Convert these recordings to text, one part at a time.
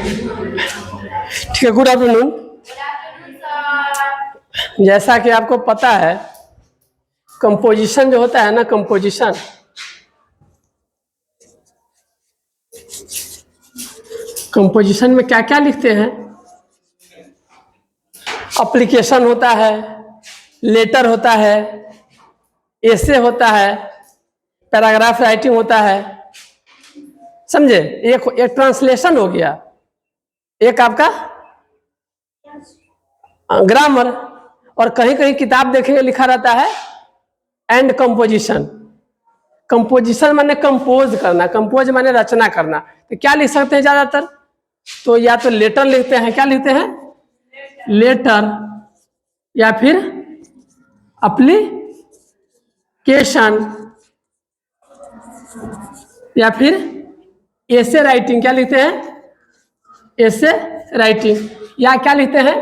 ठीक है, good afternoon. जैसा कि आपको पता है, कंपोजिशन जो होता है ना, कंपोजिशन में क्या क्या लिखते हैं? एप्लीकेशन होता है, लेटर होता है, एसे होता है, पैराग्राफ राइटिंग होता है, समझे? एक ट्रांसलेशन हो गया, एक आपका ग्रामर, और कहीं कहीं किताब देखेंगे लिखा रहता है एंड कंपोजिशन। कंपोजिशन माने कंपोज करना, कंपोज माने रचना करना। तो क्या लिख सकते हैं ज्यादातर? तो या तो लेटर लिखते हैं, क्या लिखते हैं? लेटर, या फिर एप्लीकेशन, या फिर एसे राइटिंग। क्या लिखते हैं? Essay writing. या क्या लिखते हैं?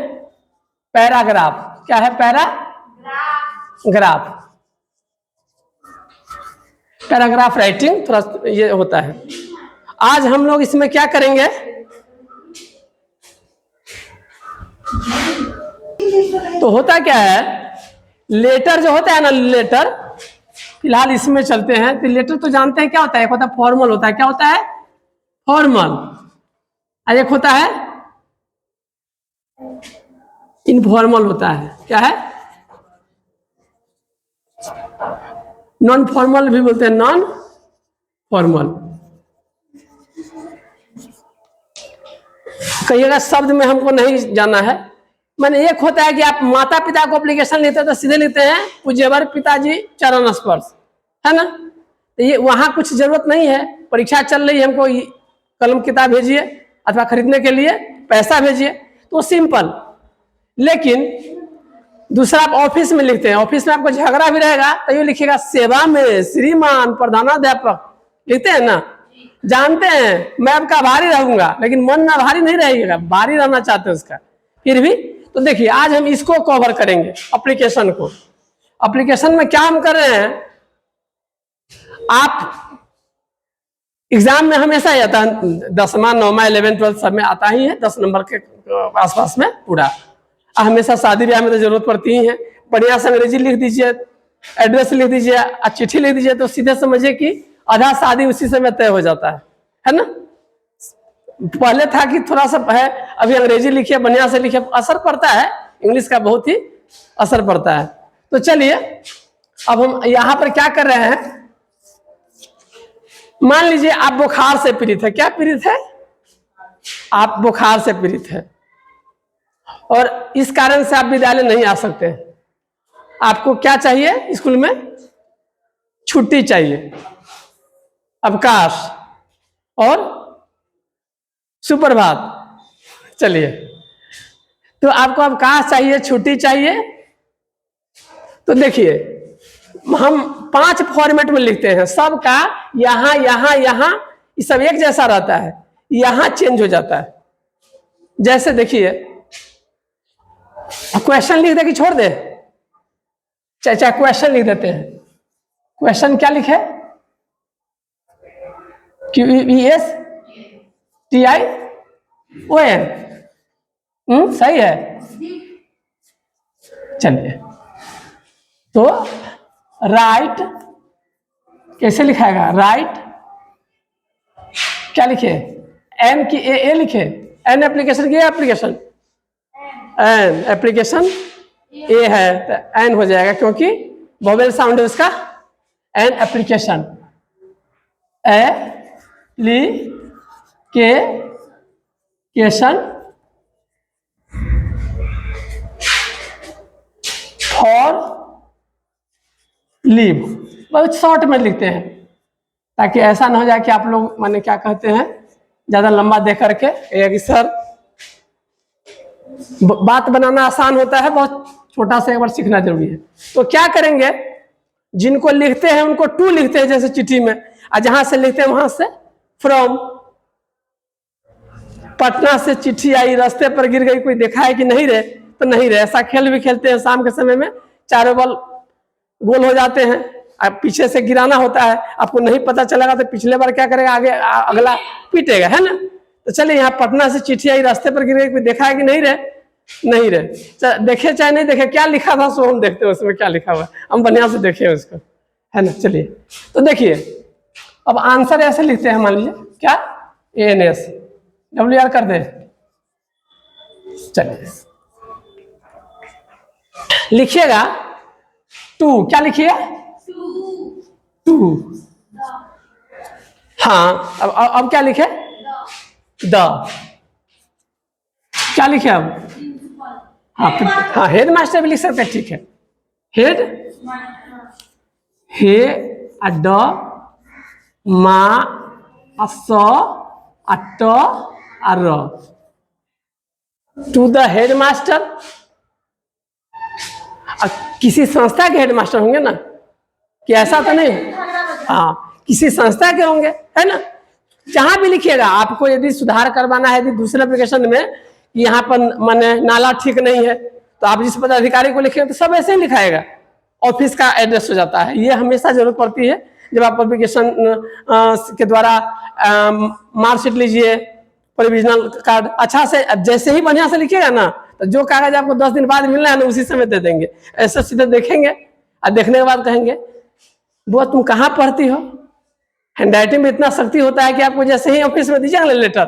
पैराग्राफ। क्या है? पैराग्राफ राइटिंग थोड़ा ये होता है। आज हम लोग इसमें क्या करेंगे? तो होता क्या है, लेटर जो होता है ना, लेटर फिलहाल इसमें चलते हैं। तो लेटर तो जानते हैं क्या होता है? एक होता है फॉर्मल, होता है क्या होता है? फॉर्मल। और एक होता है इनफॉर्मल, होता है क्या है? नॉन फॉर्मल भी बोलते हैं, नॉन फॉर्मल। कहिएगा शब्द में हमको नहीं जाना है। मैंने एक होता है कि आप माता पिता को एप्लीकेशन लेते हैं तो सीधे लिखते हैं पूज्यवर पिताजी चरण स्पर्श, है ना? तो ये वहां कुछ जरूरत नहीं है। परीक्षा चल रही है, हमको कलम किताब भेजिए अथवा खरीदने के लिए पैसा भेजिए, तो सिंपल। लेकिन दूसरा आप ऑफिस में लिखते हैं, ऑफिस में आपको झगड़ा भी रहेगा तो ये लिखिएगा सेवा में श्रीमान प्रधानाध्यापक, लिखते हैं ना? जानते हैं मैं आपका आभारी रहूंगा, लेकिन मन आभारी नहीं रहेगा, भारी रहना चाहते हैं उसका, फिर भी। तो देखिए आज हम इसको कवर करेंगे, एप्लीकेशन को। एप्लीकेशन में क्या हम कर रहे हैं, आप एग्जाम में हमेशा ही आता है, 10वां 9वां 11 12 सब में आता ही है, 10 नंबर के आसपास में पूरा। हमेशा शादी ब्याह में तो जरूरत पड़ती ही है। बढ़िया से अंग्रेजी लिख दीजिए, एड्रेस लिख दीजिए, चिट्ठी लिख दीजिए, तो सीधे समझिए कि आधा शादी उसी समय तय हो जाता है ना? पहले था कि थोड़ा सा है, अभी अंग्रेजी लिखिए, बढ़िया से लिखिए, असर पड़ता है, इंग्लिश का बहुत ही असर पड़ता है। तो चलिए अब हम यहां पर क्या कर रहे हैं, मान लीजिए आप बुखार से पीड़ित है। क्या पीड़ित है? आप बुखार से पीड़ित है और इस कारण से आप विद्यालय नहीं आ सकते। आपको क्या चाहिए? स्कूल में छुट्टी चाहिए, अवकाश और सुप्रभात। चलिए, तो आपको अवकाश चाहिए, छुट्टी चाहिए। तो देखिए हम 5 फॉर्मेट में लिखते हैं, सबका यहां यहां यहां ये सब एक जैसा रहता है, यहां चेंज हो जाता है। जैसे देखिए, क्वेश्चन लिख दे कि छोड़ दे? चाहे क्वेश्चन लिख देते हैं। क्वेश्चन क्या लिखे? QUESTION। सही है। चलिए, तो राइट कैसे लिखाएगा? राइट क्या लिखे? एन की ए लिखे, एन एप्लीकेशन की एप्लीकेशन, एन एप्लीकेशन ए है तो एन हो जाएगा, क्योंकि वोवेल साउंड है उसका। An application, application for leave, बहुत शॉर्ट में लिखते हैं ताकि ऐसा ना हो जाए कि आप लोग माने क्या कहते हैं, ज्यादा लंबा दे करके कि सर, बात बनाना आसान होता है, बहुत छोटा सा एक बार सीखना जरूरी है। तो क्या करेंगे, जिनको लिखते हैं उनको टू लिखते हैं, जैसे चिट्ठी में, और जहां से लिखते हैं वहां से फ्रॉम। पटना से चिट्ठी आई, रास्ते पर गिर गई, कोई देखा है कि नहीं रहे? तो नहीं रहे। ऐसा खेल भी खेलते हैं शाम के समय में, चारों बल गोल हो जाते हैं, अब पीछे से गिराना होता है, आपको नहीं पता चलेगा तो पिछले बार क्या करेगा, आगे अगला पीटेगा, है ना? तो चलिए, यहाँ पटना से चिट्ठी आई, रास्ते पर गिर गई, कोई देखा है कि नहीं रहे? नहीं रहे। देखे चाहे नहीं देखे, क्या लिखा था सो हम देखते हैं उसमें क्या लिखा हुआ, हम बढ़िया से देखे उसको, है ना। चलिए, तो देखिए अब आंसर ऐसे लिखते हैं, मान लीजिए क्या, ANS WR कर दे। चलिए लिखिएगा 2, क्या लिखिए 2। हाँ, अब क्या लिखे, द, क्या लिखे अब, हाँ हेड मास्टर भी लिख सकते हैं, ठीक है। हेड, हे ड मा स ट र, टू द हेड मास्टर। किसी संस्था के हेड मास्टर होंगे ना, कि ऐसा तो नहीं, हाँ किसी संस्था के होंगे, है ना। जहां भी लिखिएगा, आपको यदि सुधार करवाना है, यदि दूसरे एप्लीकेशन में यहाँ पर माने नाला ठीक नहीं है, तो आप जिस पदाधिकारी को लिखेंगे तो सब ऐसे ही लिखाएगा, ऑफिस का एड्रेस हो जाता है। ये हमेशा जरूरत पड़ती है जब आप एप्लीकेशन के द्वारा मार्कशीट लीजिए, प्रोविजनल कार्ड, अच्छा से जैसे ही बढ़िया से लिखिएगा ना, तो जो कागज आपको 10 दिन बाद मिलना है ना, उसी समय दे देंगे। ऐसे सीधे देखेंगे और देखने के बाद कहेंगे, बुआ तुम कहाँ पढ़ती हो? हैंडराइटिंग में इतना शक्ति होता है कि आपको जैसे ही ऑफिस में दीजिएगा लेटर,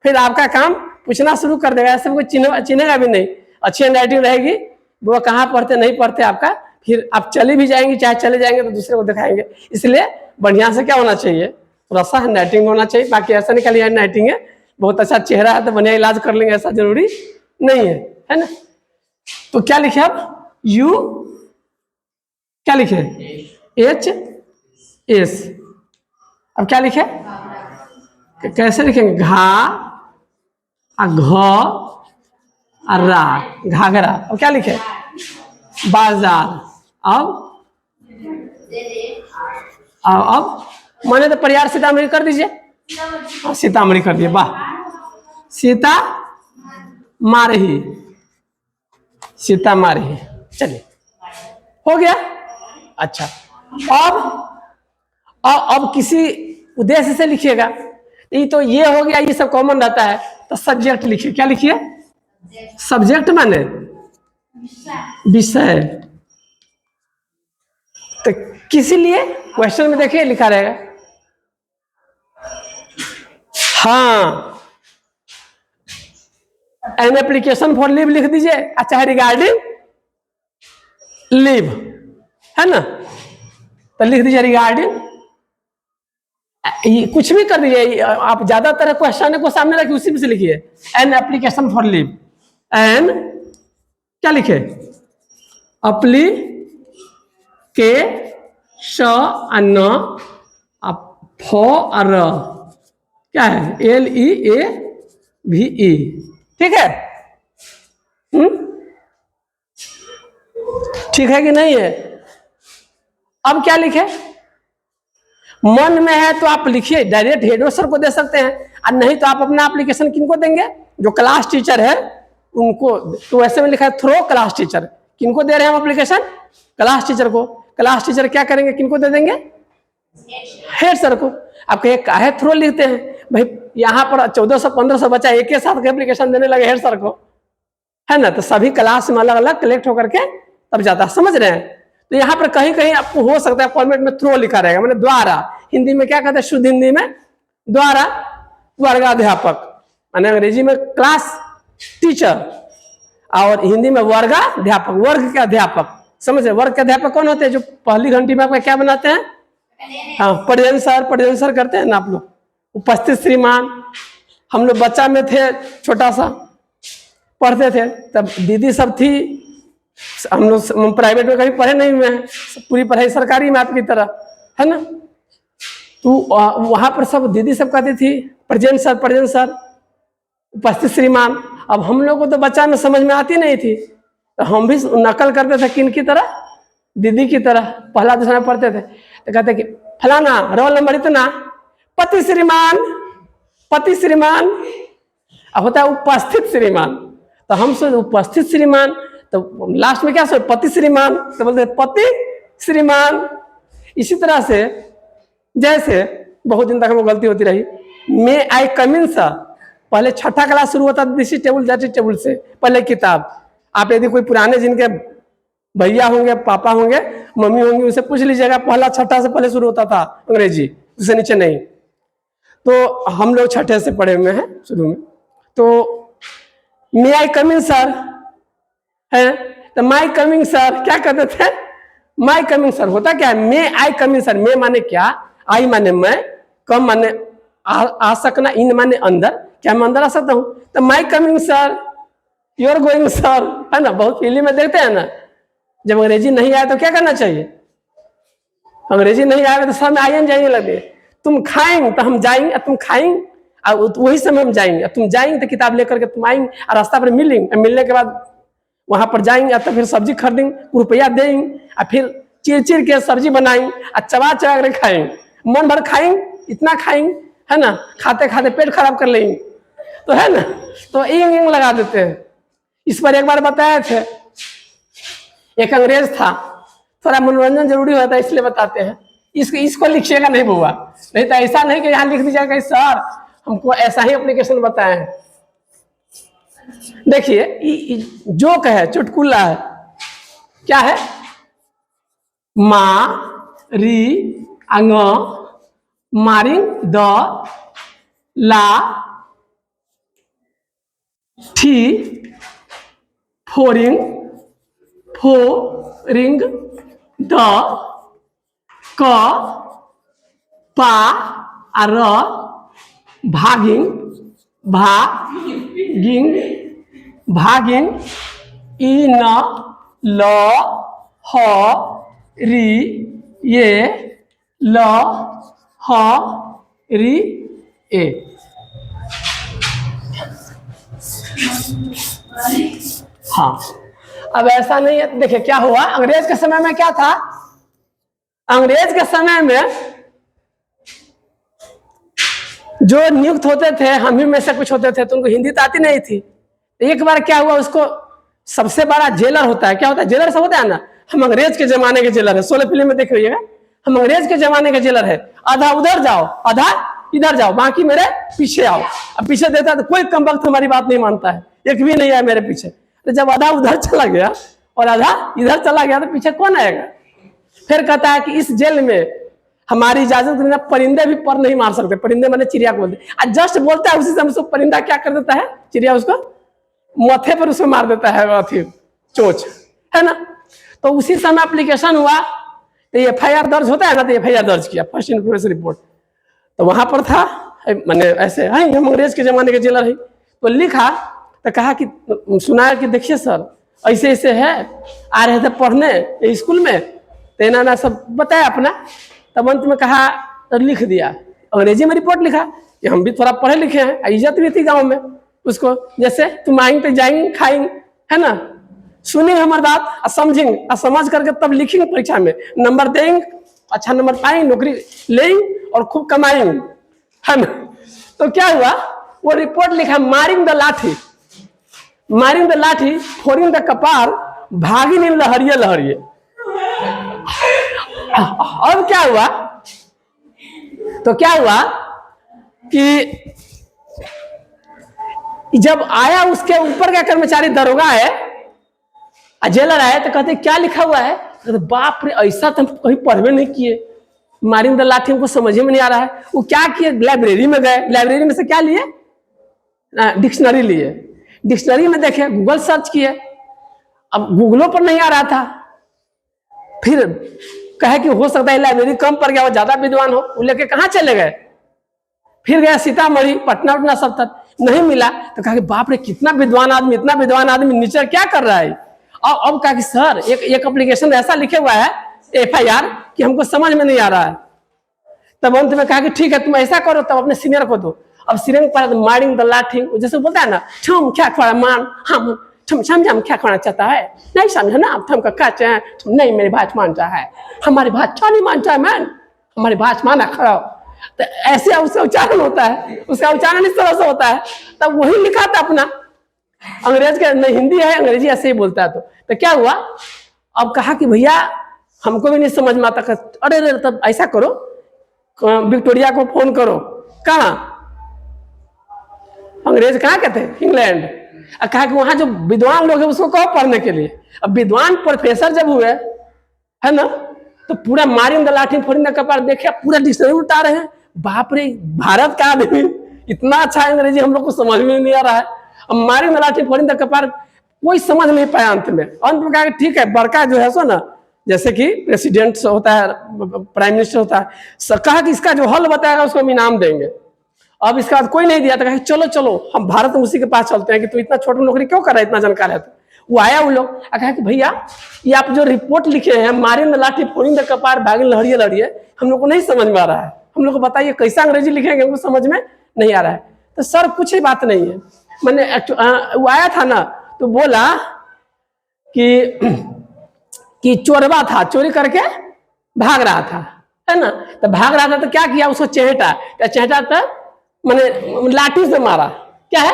फिर आपका काम पूछना शुरू कर देगा, ऐसे कोई चिन्हेगा भी नहीं। अच्छी हैंडराइटिंग रहेगी, बुआ कहाँ पढ़ते नहीं पढ़ते आपका, फिर आप चली भी जाएंगे, चाहे चले जाएंगे तो दूसरे को दिखाएंगे। इसलिए बढ़िया से क्या होना चाहिए, थोड़ा सा हैंडराइटिंग होना चाहिए। बाकी ऐसा नहीं खाली हैंडराइटिंग है, बहुत अच्छा चेहरा है तो बढ़िया इलाज कर लेंगे, ऐसा जरूरी नहीं है ना। तो क्या लिखे अब, यू क्या लिखे, HS। अब क्या लिखे, कैसे लिखेंगे, घा घ रा, घाघरा। अब क्या लिखे, बाजार। अब मैंने तो परिवार सीतामढ़ी कर दीजिए, सीतामढ़ी कर दिए, वाह, सीता मारही, सीता मारही। चलिए हो गया। अच्छा, अब किसी उद्देश्य से लिखिएगा, ये तो ये हो गया, ये सब कॉमन रहता है। तो सब्जेक्ट लिखिए, क्या लिखिए, सब्जेक्ट माने विषय। तो किसी लिए क्वेश्चन में देखिए लिखा रहेगा, हाँ एन एप्लीकेशन फॉर लीव लिख दीजिए, अच्छा रिगार्डिंग लीव, है ना। तो लिख दीजिए रिगार्डिंग, कुछ भी कर दीजिए आप, ज्यादातर क्वेश्चन को सामने रखिए, उसी में से लिखिए an application for leave. An क्या लिखे, एप्लीकेशन फॉर, क्या है, LEAVE, ठीक है। ठीक है कि नहीं है। अब क्या लिखे, मन में है तो आप लिखिए, डायरेक्ट हेड मास्टर को दे सकते हैं, और नहीं तो आप अपना एप्लीकेशन किनको देंगे, जो क्लास टीचर है उनको। तो ऐसे में लिखा है थ्रो क्लास टीचर, किनको दे रहे हैं हम एप्लीकेशन, क्लास टीचर को। क्लास टीचर क्या करेंगे, किनको दे देंगे, हेड सर को। आप कहे काहे थ्रो लिखते हैं भाई, यहाँ पर 1400-1500 बच्चा एक ही साथ एप्लीकेशन देने लगे हेड सर को, है ना। तो सभी क्लास में अलग अलग कलेक्ट होकर के तब जाता है, समझ रहे हैं। तो यहाँ पर कहीं कहीं आपको हो सकता है फॉर्मेट में थ्रो लिखा रहेगा, मतलब द्वारा। हिंदी में क्या कहते हैं, शुद्ध हिंदी में द्वारा, वर्गाध्यापक, माने अंग्रेजी में क्लास टीचर, और हिंदी में वर्गाध्यापक, वर्ग के अध्यापक। समझ रहे, वर्ग के अध्यापक कौन होते हैं, जो पहली घंटी में आपका क्या बनाते हैं, हाँ प्रेजेंट सर करते हैं ना आप लोग। उपस्थित श्रीमान, हम लोग बच्चा में थे, छोटा सा पढ़ते थे, तब दीदी सब थी। हम लोग प्राइवेट में कभी पढ़े नहीं हुए हैं, पूरी पढ़ाई सरकारी में आपकी तरह, है ना। तो वहां पर सब दीदी सब कहती थी प्रेजेंट सर, उपस्थित श्रीमान। अब हम लोग को तो बच्चा में समझ में आती नहीं थी, तो हम भी नकल करते थे, किन की तरह, दीदी की तरह। पहला दूसरा में पढ़ते थे तो कहते कि फलाना रोल नंबर इतना, पति श्रीमान। अब होता है उपस्थित श्रीमान, तो हम सोच उपस्थित श्रीमान, तो लास्ट में क्या सोच, पति श्रीमान, तो बोलते पति श्रीमान। इसी तरह से जैसे बहुत दिन तक वो गलती होती रही, मे आई कम इन सर, पहले छठा क्लास शुरू होता था this is table that is table से पहले किताब। आप यदि कोई पुराने जिनके भैया होंगे, पापा होंगे, मम्मी होंगी, उनसे पूछ लीजिएगा, पहला छठा से पहले शुरू होता था अंग्रेजी, उससे नीचे नहीं। तो हम लोग छठे से पढ़े हुए हैं शुरू में। तो मे आई कमिंग सर है, तो माई कमिंग सर क्या कहते थे, माई कमिंग सर होता क्या है, मे आई कमिंग सर। मे माने क्या, आई माने मैं, कम माने आ सकना, इन माने अंदर, क्या मैं अंदर आ सकता हूँ। तो my coming sir, you're going sir, है ना, बहुत फिल्म में देखते हैं ना। जब अंग्रेजी नहीं आया तो क्या करना चाहिए, अंग्रेजी नहीं आया तो सब में आई एन जाएंगे लगे। तुम खाएंगे तो हम जाएंगे, तुम खाएंगे और वही समय हम जाएंगे, तुम जाएंगे तो किताब लेकर के तुम आएंगे और रास्ता पर मिलेंगे, मिलने के बाद वहां पर जाएंगे तो फिर सब्जी खरीदेंगे, रुपया देंगे और फिर चिर चिर के सब्जी बनाएंगे और चबा चबा कर खाएंगे, मन भर खाएंगे, इतना खाएंगे, है ना, खाते खाते पेट खराब कर लेंगे, तो है ना, तो इंग इंग लगा देते हैं। इस पर एक बार बताए थे, एक अंग्रेज था, थोड़ा मनोरंजन जरूरी होता है इसलिए बताते हैं, इसको लिखिएगा नहीं बुआ, नहीं तो ऐसा नहीं कि यहाँ लिख दीजिएगा कि सर हमको ऐसा ही एप्लीकेशन बताए हैं। देखिए जोक है, चुटकुला है, क्या है, मा री अंग मारिंग द ला ठी फोरिंग द क पा र भागिंग इन ल ह री ये ल ह री ए। हाँ, अब ऐसा नहीं है। देखिए क्या हुआ, अंग्रेज के समय में क्या था, अंग्रेज के समय में जो नियुक्त होते थे, हम ही में से कुछ होते थे, तो उनको हिंदी तो आती नहीं थी। एक बार क्या हुआ, उसको सबसे बड़ा जेलर होता है, क्या होता है, जेलर सब होता है ना, हम अंग्रेज के जमाने के जेलर है, 16 फिल्म में देख रहिएगा, हम अंग्रेज के जमाने के जेलर है, आधा उधर जाओ आधा इधर जाओ, बाकी मेरे पीछे आओ। अब पीछे देता है तो कोई कम वक्त हमारी बात नहीं मानता है, एक भी नहीं आया मेरे पीछे। तो जब आधा उधर चला गया और आधा इधर चला गया तो पीछे कौन आएगा। फिर कहता है कि इस जेल में हमारी इजाजत बिना परिंदे भी पर नहीं मार सकते, परिंदे मैंने चिड़िया को बोलते, जस्ट बोलता है उसी समय उसको परिंदा क्या कर देता है, चिड़िया उसको माथे पर उसमें मार देता है, अथी चोच, है ना। तो उसी समय एप्लीकेशन हुआ, तो एफआईआर दर्ज होता है ना, तो एफआईआर दर्ज किया, फर्स्ट इन्फॉर्मेशन रिपोर्ट, तो वहां पर था, मैंने ऐसे है हम अंग्रेज के जमाने के जेलर है, तो लिखा, तो कहा कि सुनाया कि देखिए सर ऐसे ऐसे है, आ रहे थे पढ़ने स्कूल में, तो ना सब बताया अपना, तब अंत में कहा तो लिख दिया, अंग्रेजी में रिपोर्ट लिखा कि हम भी थोड़ा पढ़े लिखे हैं, इज्जत भी थी गांव में उसको, जैसे तुम आएंगे तो जाएंगे खाएंगे, है ना, सुनेंगे हमारी बात और समझेंगे और समझ करके तब लिखेंगे परीक्षा में, नंबर देंगे, अच्छा नंबर पाएंगे, नौकरी लेंगे और खूब कमाएंगे, है ना। तो क्या हुआ, वो रिपोर्ट लिखा, मारिंग द लाठी, मारिंग द लाठी, फोरिंग द कपार, भागिन इन लहरिये लहरिये। अब क्या हुआ, तो क्या हुआ कि जब आया उसके ऊपर का कर्मचारी दरोगा है, जेलर आए, तो कहते क्या लिखा हुआ है, कहते बाप रे ऐसा तो हम कहीं पढ़वे नहीं किए, मारिंग द लाठी हमको समझ में नहीं आ रहा है। वो क्या किए, लाइब्रेरी में गए, लाइब्रेरी में से क्या लिए, डिक्शनरी लिए, डिक्शनरी में देखे, गूगल सर्च किए, अब गूगलों पर नहीं आ रहा था, फिर कहे कि हो सकता है लाइब्रेरी कम पड़ गया, वो ज्यादा विद्वान हो, वो लेके कहाँ चले गए, फिर गया सीतामढ़ी पटना उटना सब तक नहीं मिला, तो कहा कि बाप रे कितना विद्वान आदमी, इतना विद्वान आदमी नीचे क्या कर रहा है। अब कहा कि सर एक एप्लीकेशन ऐसा लिखे हुआ है एफआईआर कि हमको समझ में नहीं आ रहा है। तब अंत में कहा कि ठीक है तुम ऐसा करो, तब अपने सीनियर को दो। अब सीनियर पर मारिंग द लाठिंग, जैसे बोलता है ना, छम क्या खड़ा मान, हम हम क्या खाना चाहता है, नहीं समझा ना, हम का कहते हैं नहीं मेरी बात मानता है, हमारी बात क्यों नहीं मानता है मैन, हमारी बात माना खड़ा। तो ऐसे उसका उच्चारण होता है, उसका उच्चारण इस तरह से होता है। तब वही लिखा था अपना, अंग्रेज के नहीं हिंदी है, अंग्रेजी ऐसे ही बोलता है। तो क्या हुआ, अब कहा कि भैया हमको भी नहीं समझ में आता। अरे तब ऐसा करो, विक्टोरिया को फोन करो, कहाँ अंग्रेज कहाँ के थे? इंग्लैंड। कहा कि वहां जो विद्वान लोग हैं उसको कहो पढ़ने के लिए। अब विद्वान प्रोफेसर जब हुए है ना, तो पूरा मारिंद लाठी फोड़िंद कपार देखे, पूरा डिक्शनरी उठा रहे हैं। बाप रे, भारत का आदमी इतना अच्छा अंग्रेजी हम लोग को समझ में नहीं आ रहा है। अब मारिंद लाठी फोड़िंद कपार कोई समझ नहीं पाया। अंत में कहा कि ठीक है, बड़का जो है सो ना, जैसे कि प्रेसिडेंट होता है, प्राइम मिनिस्टर होता है, कहा कि इसका जो हल बताएगा उसको हम इनाम देंगे। अब इसके बाद कोई नहीं दिया, तो कहा चलो चलो हम भारत में उसी के पास चलते हैं कि तू इतना छोटा नौकरी क्यों कर रहा है, इतना जानकार है तो। वो आया, वो लोग कहा कि भैया ये आप जो रिपोर्ट लिखे हैं, मारिंद लाठी फोड़िंद कपार भागिन लहरिए लहरिए, हम लोग को नहीं समझ में आ रहा है, हम लोग को बताइए कैसा अंग्रेजी लिखेंगे, हमको समझ में नहीं आ रहा है। तो सर कुछ ही बात नहीं है, मैंने वो आया था ना, तो बोला कि चोरवा था, चोरी करके भाग रहा था, है ना। तो भाग रहा था तो क्या किया, उसको चहेटा, क्या चहेटा था, मैंने लाठी से मारा। क्या है?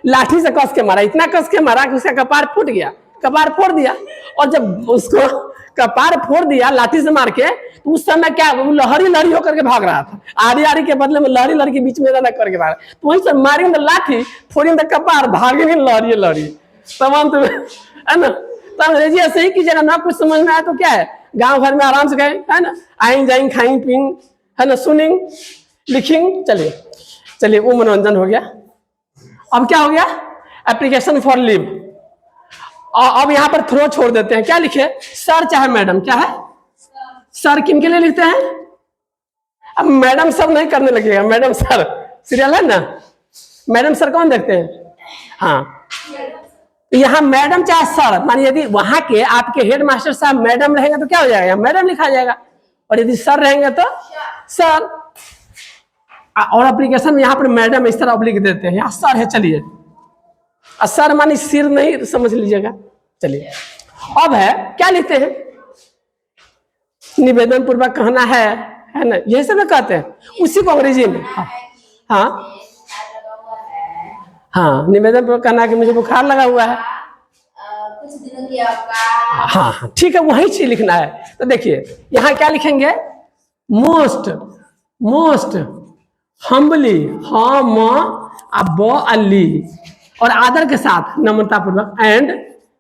लाठी से कस के मारा, इतना कस के मारा कि उसका कपार फूट गया, कपार फोड़ दिया। और जब उसको कपार फोड़ दिया लाठी से मार के, तो उस समय क्या, वो लहरी लहरी होकर के भाग रहा था, आरी आरी के बदले में लहरी लहरी के बीच में रहना करके भाग। तो वहीं से मारी लाठी फोड़ी कपार, भागे लहरी लहरी तमाम, तो है ना। तो अंग्रेजी ऐसे ही कीजिएगा ना, कुछ समझ में आया तो क्या है, गांव घर में आराम से गए, है ना, आएंगे जाएंगे खाएंगे पियेंगे, है ना, सुनेंगे लिखेंगे। चलिए चलिए, वो मनोरंजन हो गया। अब क्या हो गया, एप्लीकेशन फॉर लीव। अब यहां पर थ्रो छोड़ देते हैं, क्या लिखे, सर चाहे मैडम। क्या है? सर किन के लिए लिखते हैं? अब मैडम सर नहीं करने लगेगा, मैडम सर सीरियल है ना, मैडम सर कौन देखते हैं? हाँ, यहाँ मैडम चाहे सर, मानिए यदि वहां के आपके हेड मास्टर साहब मैडम रहेंगे तो क्या हो जाएगा, मैडम लिखा जाएगा, और यदि सर रहेंगे तो सर। और एप्लीकेशन में यहाँ पर मैडम इस तरह अब लिख देते हैं, यहाँ सर है। चलिए, सर मानी सिर नहीं, समझ लीजिएगा। चलिए, अब है क्या लिखते हैं, निवेदन पूर्वक कहना है ना, यही सब कहते हैं, उसी को अंग्रेजी में। हाँ हाँ, निवेदन पूर्वक कहना है कि मुझे बुखार लगा हुआ है, कुछ दिनों की अवकाश। हाँ हाँ, ठीक है, वही चीज लिखना है। तो देखिए यहाँ क्या लिखेंगे, मोस्ट मोस्ट हम्बली, हम अब अली, और आदर के साथ नम्रता पूर्वक, एंड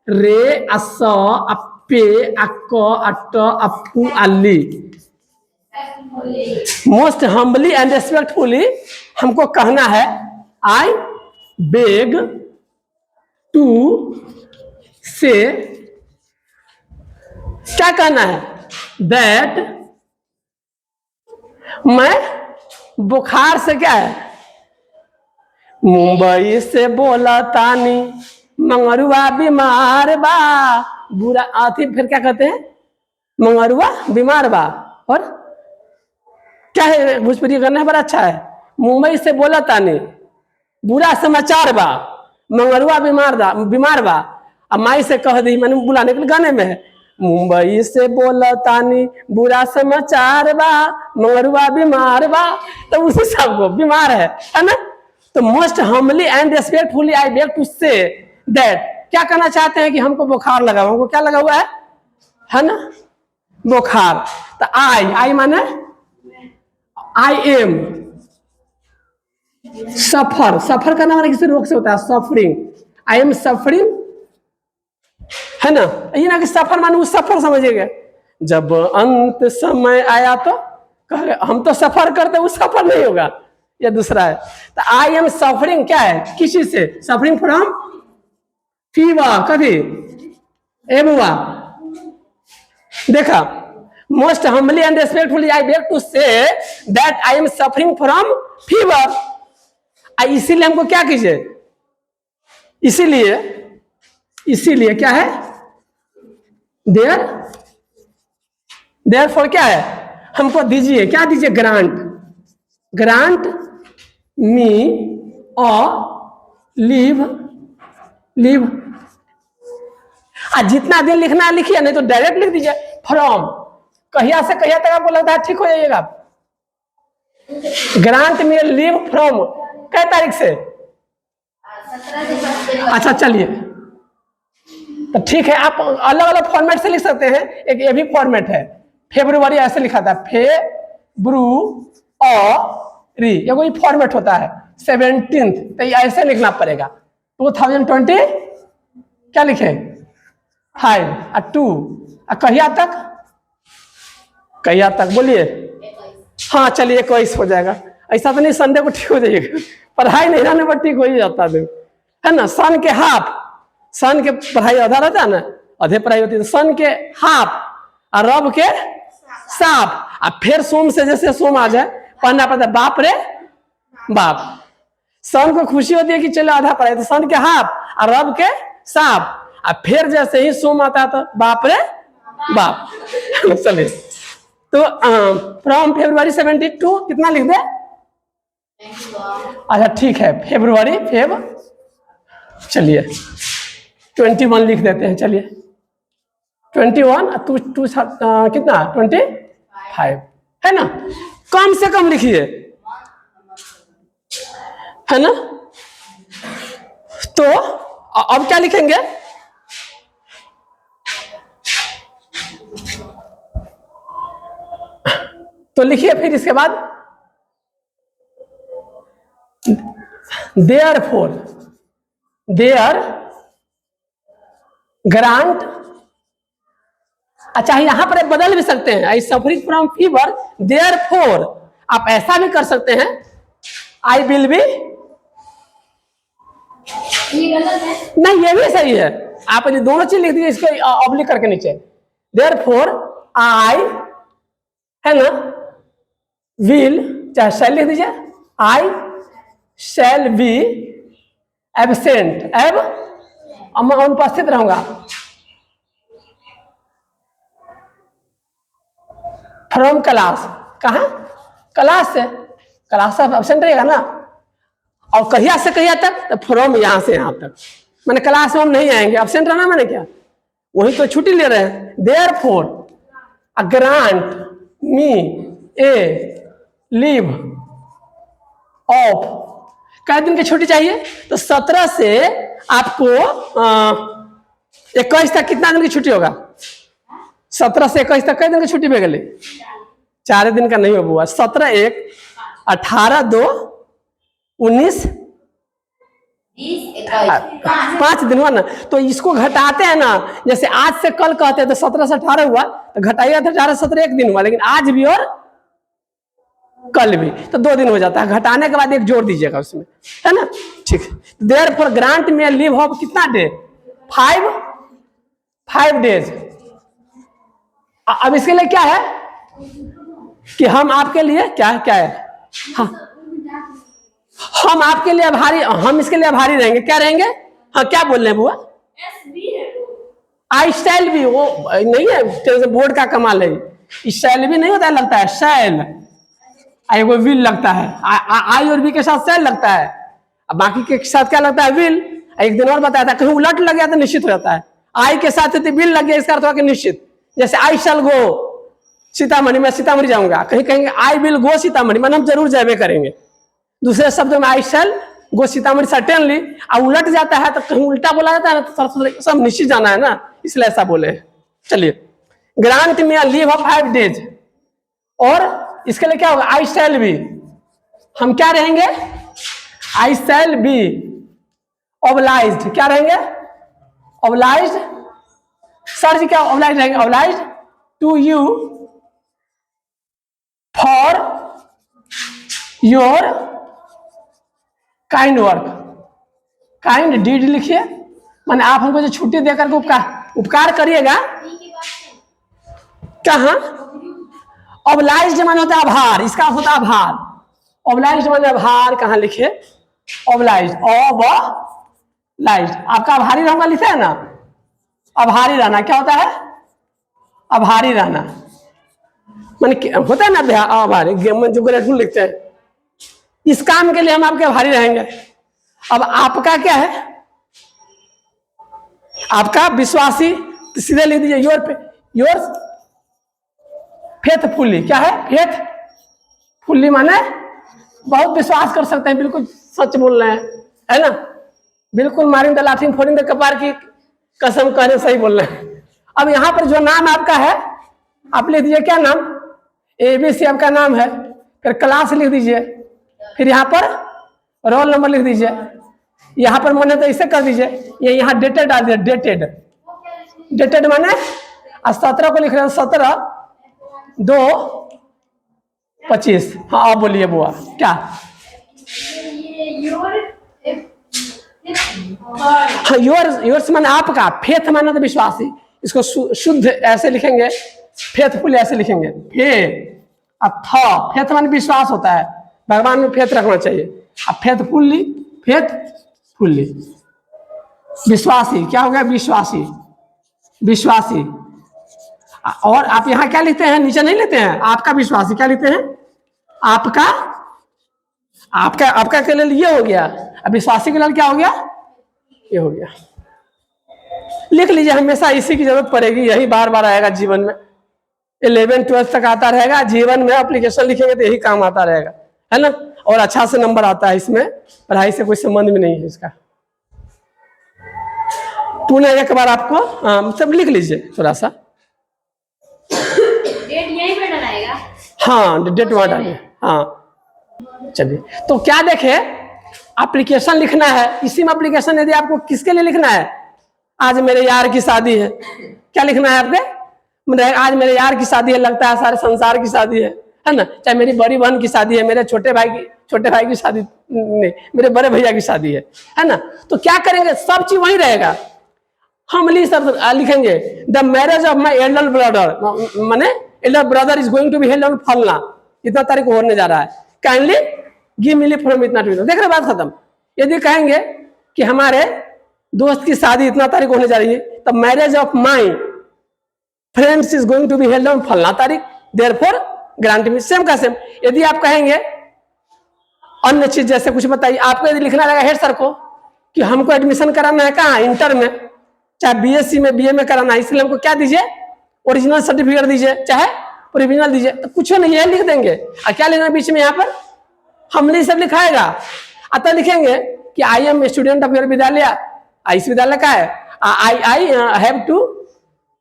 रे अस अपे अक अट अपू अली, मोस्ट हम्बली एंड रेस्पेक्टफुली हमको कहना है, आई बेग टू से, क्या कहना है, दैट मैं बुखार से, क्या है, मुंबई से बोला तानी, मंगरुआ बीमार बा, बुरा आती, फिर क्या कहते हैं, मंगरुआ बीमार बा, और क्या है, भोजपुरी करना है, बड़ा अच्छा है, मुंबई से बोला तानी, बुरा समाचार बा, मंगरुआ बीमार बा। अब माई से कह दी, मैंने बुलाने के लिए गाने में है, मुंबई से बोला तानी, बुरा समाचार बा, मंगरुआ बीमार बा, तो उसी सबको बीमार है ना। तो most humbly and respectfully I beg to say that, क्या कहना चाहते हैं कि हमको बुखार लगा, हमको क्या लगा हुआ है ना, बुखार। तो आई माने आई एम, सफर करना माने किसी रोग से होता है, सफरिंग, आई एम सफरिंग, है ना, ये ना कि सफर माने उस सफर समझिएगा। जब अंत समय आया तो कह, हम तो सफर करते, वो सफर नहीं होगा, ये दूसरा है। तो आई एम सफरिंग, क्या है, किसी से, सफरिंग फ्रॉम फीवर, कभी एबुआ, देखा, most humbly and respectfully I beg to say that I am suffering from fever. इसीलिए हमको क्या कीजिए, इसीलिए क्या है, देयर फॉर, क्या है, हमको दीजिए, क्या दीजिए, ग्रांट मी अ लीव, जितना दिन लिखना है लिखिए, नहीं तो डायरेक्ट लिख दीजिए फ्रॉम, कहिया से कहिया तक आपको लगता है ठीक हो जाइएगा। ग्रांट मी लीव फ्रॉम कै तारीख से, अच्छा चलिए, तो ठीक है, आप अलग अलग फॉर्मेट से लिख सकते हैं। एक ये भी फॉर्मेट है, फेब्रुवरी ऐसे लिखा था, फेब्रुअरी, ये कोई फॉर्मेट होता है, 17th, तो ये ऐसे लिखना पड़ेगा 2020 क्या लिखे 5 और 2 कहिया तक बोलिए। हाँ चलिए 21 हो जाएगा, ऐसा तो नहीं संडे को ठीक हो जाएगा, पढ़ाई नहीं रहने पर ठीक हो ही जाता है ना। सन के हाफ, सन के पढ़ाई आधा रहता है ना, आधे पढ़ाई होती है, तो सन के हाफ और रब के साफ, और फिर सोम से जैसे सोम आ जाए पढ़ना पड़ता है बाप रे बाप। सन को खुशी होती है कि चलो आधा पढ़ाई, तो सन के हाफ और रब के साफ, और फिर जैसे ही सोम आता है तो बाप रे बाप। चलिए तो फ्रॉम February 72 कितना लिख दे, अच्छा ठीक है फेब्रुवरी चलिए 21 लिख देते हैं, चलिए 21 टू कितना 25 है ना, कम से कम लिखिए है ना। तो अब क्या लिखेंगे, तो लिखिए फिर इसके बाद देयरफॉर देयर ग्रांट, अच्छा यहां पर बदल भी सकते हैं, आई सफरिंग फ्रॉम फीवर देयरफॉर, आप ऐसा भी कर सकते हैं आई विल बी, नहीं ये भी सही है, आप ये दोनों चीज लिख दीजिए इसको ऑब्लिक करके नीचे, देयरफॉर आई है ना विल, चाहे शैल लिख दीजिए, आई शैल बी एबसेंट, एब मैं अनुपस्थित रहूंगा, फ्रॉम क्लास, कहा क्लास से एबसेंट रहेगा ना, और कहिया से कहिया तक, तो फ्रॉम यहां से यहां तक, मैंने क्लास में हम नहीं आएंगे, एबसेंट रहना मैंने क्या, वही तो छुट्टी ले रहे हैं। Therefore a grant me A leave of, कै दिन की छुट्टी चाहिए, तो 17 से आपको 21 तक कितना दिन की छुट्टी होगा, 17 से 21 तक कै दिन की छुट्टी पे गए, 4 दिन का नहीं हुआ, 17 1 18 2 19 5 दिन हुआ ना, तो इसको घटाते हैं ना, जैसे आज से कल कहते हैं तो 17 से 18 हुआ, तो घटाइएगा तो 18 17 1 दिन हुआ, लेकिन आज भी और कल भी, तो 2 दिन हो जाता है, घटाने के बाद एक जोड़ दीजिएगा उसमें, है ना ठीक है। देयरफॉर ग्रांट में लीव ऑफ कितना डे 5 डेज। अब इसके लिए क्या है कि हम आपके लिए क्या है हाँ, हम आपके लिए आभारी, हम इसके लिए आभारी रहेंगे, क्या रहेंगे, हाँ क्या बोल रहे हैं बुआ, आई शैल भी, वो नहीं है बोर्ड का कमाल है, शैल भी नहीं होता है, लगता है शैल, आई वो विल लगता है, आई और बी के साथ शैल लगता है, अब बाकी के साथ क्या लगता है विल। एक दिन और बताया था कहीं उलट लग गया तो निश्चित हो जाता है, आई के साथ यदि विल लग गया इसका अर्थ हुआ कि निश्चित, जैसे आई शैल गो सीतामढ़ी, मैं सीतामढ़ी जाऊंगा, कहीं कहेंगे आई विल गो सीतामढ़ी, मतलब हम जरूर जाए करेंगे, दूसरे शब्द में आई शैल गो सीतामढ़ी सर्टेनली, और उलट जाता है तो कहीं उल्टा बोला जाता है ना, तो सब निश्चित जाना है ना, इसलिए ऐसा बोले। चलिए ग्रांट में लीव ऑफ 5 डेज, और इसके लिए क्या होगा आई शैल बी, हम क्या रहेंगे आई शैल बी ऑब्लाइज्ड, क्या रहेंगे ऑब्लाइज्ड, सर जी क्या ऑब्लाइज्ड रहेंगे, obliged to you for your kind work, kind deed लिखिए, माने आप हमको जो छुट्टी देकर के उपकार करिएगा, कहा ऑब्लाइज्ड माने होता है आभार, इसका होता है आभार, ऑब्लाइज्ड माने आभार, कहाँ लिखे ऑब्लाइज्ड, ऑब्लाइज्ड, आपका आभारी रहूंगा लिखा है ना, आभारी रहना क्या होता है, आभारी रहना माने होता है ना आभारी, जो ग्रेटफुल लिखते हैं, इस काम के लिए हम आपके आभारी रहेंगे। अब आपका क्या है, आपका विश्वासी, सीधे लिख दीजिए योर फेथफुली, क्या है फेथफुली माने बहुत विश्वास कर सकते हैं, बिल्कुल सच बोल रहे हैं, है ना, बिल्कुल मारिंग द लाफिंग फोड़िंग द कपार की कसम कह रहे, सही बोल रहे हैं। अब यहाँ पर जो नाम आपका है आप लिख दीजिए, क्या नाम ABC आपका नाम है, फिर क्लास लिख दीजिए, फिर यहाँ पर रोल नंबर लिख दीजिए। यहाँ पर मैंने तो इसे कर दीजिए, ये यहाँ डेटेड डाल दिया, डेटेड। डेटेड माने 17 को लिख रहे हैं, 17/2/25। हाँ आप बोलिए बुआ क्या? हाँ योर्स माने आपका, फेथ माने तो विश्वासी, इसको शुद्ध ऐसे लिखेंगे, फेथफुल ऐसे लिखेंगे, फेथ माने विश्वास होता है, भगवान में फेथ रखना चाहिए। अब फेथफुल्ली, फेथफुल्ली विश्वासी, क्या हो गया? विश्वासी, विश्वासी। और आप यहाँ क्या लिखते हैं? नीचे नहीं लेते हैं, आपका विश्वासी क्या लिखते हैं? आपका, आपका, आपका के लिए ये हो गया। अब विश्वासी के लिए क्या हो गया? ये हो गया। लिख लीजिए, हमेशा इसी की जरूरत पड़ेगी, यही बार बार आएगा जीवन में। 11 12 तक आता रहेगा जीवन में, एप्लीकेशन लिखेंगे तो यही काम आता रहेगा, है ना। और अच्छा से नंबर आता है इसमें, पढ़ाई से कोई संबंध भी नहीं है इसका। पुनः एक बार आपको सब लिख लीजिए थोड़ा सा। डेट यहीं पे डलाएगा? हाँ डेट वहां डालिए। हाँ चलिए, तो क्या देखे, एप्लीकेशन लिखना है। इसी में एप्लीकेशन यदि आपको किसके लिए लिखना है? आज मेरे यार की शादी है, क्या लिखना है आपके? आज मेरे यार की शादी है, लगता है सारे संसार की शादी है ना। चाहे मेरी बड़ी बहन की शादी है, मेरे छोटे भाई की शादी नहीं, मेरे बड़े भैया की शादी है ना। तो क्या करेंगे, सब चीज वही रहेगा। हम सब लिखेंगे, the marriage of my elder brother, माने elder brother is going to be held on फलना, इतना तारीख होने जा रहा है, काइंडली गिव मी फ्रॉम इतना टू। देख रहे, बात खत्म। यदि कहेंगे कि हमारे दोस्त की शादी इतना तारीख होने जा रही है, तो marriage of my friends is going to be held on फलना तारीख, देयरफॉर ग्रांट मी। सेम का सेम। यदि आप कहेंगे अन्य चीज, जैसे कुछ बताइए, आपको यदि लिखना रहेगा हेड सर को कि हमको एडमिशन कराना है कहाँ? इंटर में, चाहे बीएससी में, बीए में कराना है, इसलिए हमको क्या दीजिए? ओरिजिनल सर्टिफिकेट दीजिए, चाहे प्रोविजनल दीजिए। तो कुछ नहीं, ये लिख देंगे। और क्या लिखना बीच में? यहाँ पर हमने सब लिखाएगा। अतः लिखेंगे कि I am student of your विद्यालय, इस विद्यालय का है, I have to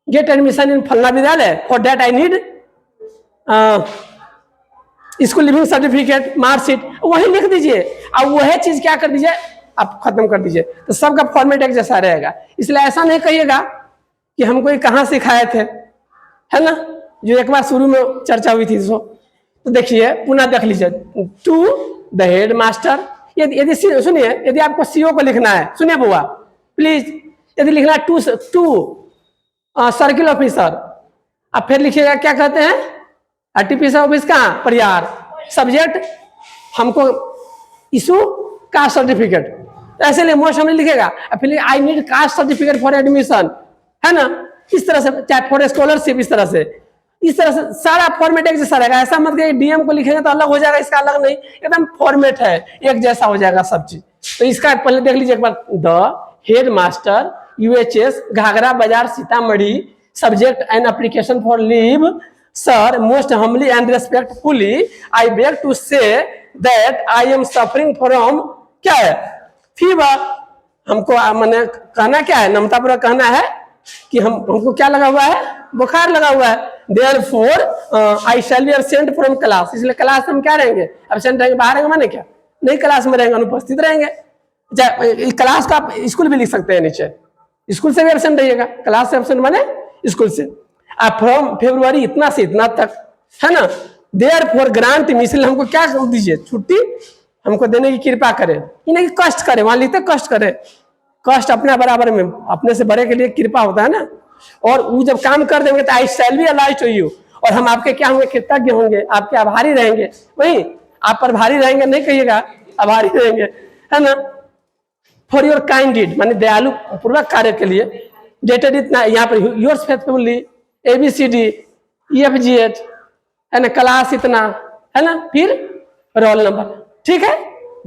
get admission in फलना विद्यालय, for that I need school leaving certificate, mark sheet, वही लिख दीजिए। अब वही चीज क्या कर दीजिए, आप खत्म कर दीजिए। तो सबका फॉर्मेट एक जैसा रहेगा। इसलिए ऐसा नहीं कहिएगा कि हमको ये कहाँ सिखाए थे, है ना, जो एक बार शुरू में चर्चा हुई थी। तो देखिए, पुनः देख लीजिए, टू द हेड मास्टर। यदि सुनिए, यदि आपको सीओ को लिखना है, सुनिए बुआ प्लीज, यदि लिखना है टू सर्किल ऑफिसर, अब फिर लिखिएगा क्या कहते हैं, आरटीपीसी ऑफिस कहाँ? परिहार। सब्जेक्ट हमको इशू कास्ट सर्टिफिकेट, ऐसे लिए मोस्ट हमने लिखेगा। फिर I need caste certificate for admission, है ना, इस तरह से, चाहे फॉर स्कॉलरशिप, इस तरह से सारा फॉर्मेट एक जैसा रहेगा। ऐसा मत कि डीएम को लिखेंगे तो अलग हो जाएगा, इसका अलग नहीं, एकदम फॉर्मेट है, एक जैसा हो जाएगा सब चीज। तो इसका पहले देख लीजिए एक बार, the head master UHS Ghaghra Bazar Sitamarhi, subject and application for leave, sir most humbly and respectfully I beg to say that I am suffering from, क्या है, फीवर। हमको मैंने कहना क्या है, नमतापूर्वक कहना है कि हमको क्या लगा हुआ है, बुखार लगा हुआ है। Therefore I shall B absent from class, इसलिए क्लास हम क्या रहेंगे, एब्सेंट रहेंगे। बाहर रहेंगे माने क्या, नहीं क्लास में रहेंगे, अनुपस्थित रहेंगे। क्लास का आप स्कूल भी लिख सकते हैं नीचे, स्कूल से भी एब्सेंट रहिएगा, क्लास से एब्सेंट माने स्कूल से। आप फ्रॉम फरवरी इतना से इतना तक, है ना। देयरफॉर ग्रांट मी, इसलिए हमको क्या दीजिए, छुट्टी हमको देने की कृपा करें, नहीं कष्ट करे, वहां लिखते कष्ट करे, कष्ट अपने बराबर में, अपने से बड़े के लिए कृपा होता है ना। और वो जब काम कर देंगे तो I shall be obliged to you, और हम आपके क्या होंगे, कृतज्ञ होंगे, आपके आभारी रहेंगे। वही आप पर भारी रहेंगे नहीं कहिएगा, आभारी रहेंगे, है ना। फॉर योर काइंड डीड, माने दयालु पूर्वक कार्य के लिए, डेटेड इतना, यहाँ पर योर्स फेथफुली ABCD EFGH, है ना, क्लास इतना, है ना, फिर रोल नंबर। ठीक है,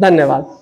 धन्यवाद।